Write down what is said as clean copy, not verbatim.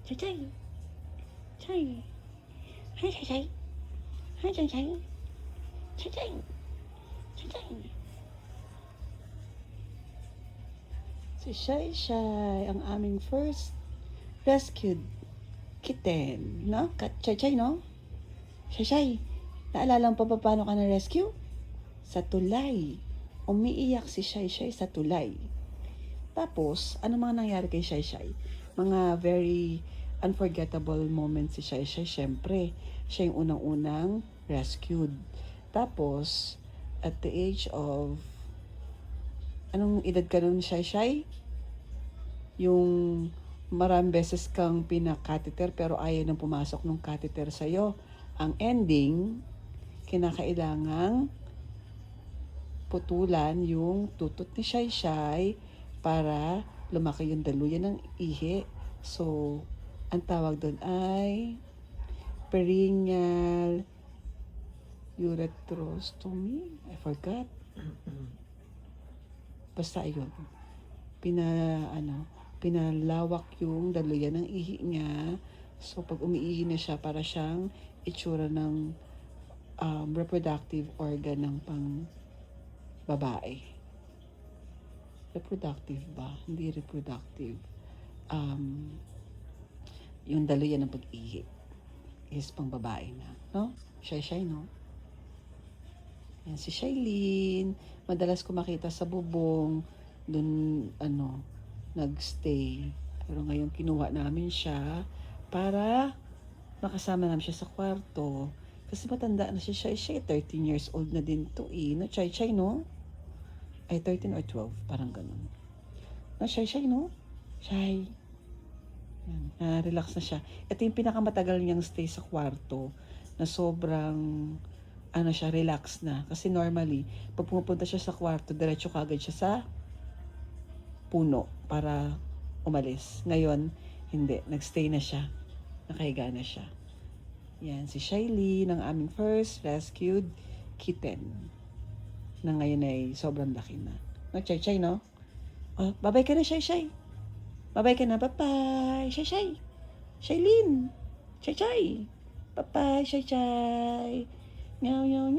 Chay Chay. Chay. Hi Chay Chay. Hi Chay Chay. Chay Chay. Chay Chay. Si Shay Shay, ang aming first rescued kitten, no? Chay Chay, no? Shay Shay, naalala mo pa ba paano ka na-rescue? Sa tulay. Umiiyak si Shay Shay sa tulay. Tapos, ano mga nangyari kay Shay Shay? Mga very unforgettable moments si Shay Shay. Siyempre, siya yung unang-unang rescued. Tapos, at the age of, anong edad ka nun, Shay Shay? Yung maraming beses kang pinakateter pero ayaw nang pumasok ng catheter sa'yo. Ang ending, kinakailangang putulan yung tutot ni Shay Shay para lumaki yung daluyan ng ihi. So, ang tawag doon ay perineal urethrostomy. I forgot. Basta yun. Pinalawak yung daluyan ng ihi niya. So, pag umiihi na siya, para siyang itsura ng reproductive organ ng pang babae. Reproductive ba? Hindi reproductive. Yung daluyan ng pag-ihi is pang babae na. No? Shy, no? Yan si Shailene. Madalas ko makita sa bubong. Dun, nagstay. Pero ngayon kinuha namin siya para makasama namin siya sa kwarto. Kasi matanda na siya. Siya 13 years old na din to No? Chay, no? Ay, 13 or 12. Parang ganun. No, Shy, no? Shy. Yan, relax na siya. Ito yung pinakamatagal niyang stay sa kwarto na sobrang siya, relax na. Kasi normally, pag pumupunta siya sa kwarto, diretso kagad siya sa puno para umalis. Ngayon, hindi. Nagstay na siya. Nakahiga na siya. Yan, si Shailene, ang aming first rescued kitten. Na ngayon ay sobrang laki na. No, Chay, no? Oh, babay ka na, Shay. Babay ka na, bye-bye. Shay. Shailene. Chay. Bye-bye, Shay. Meow.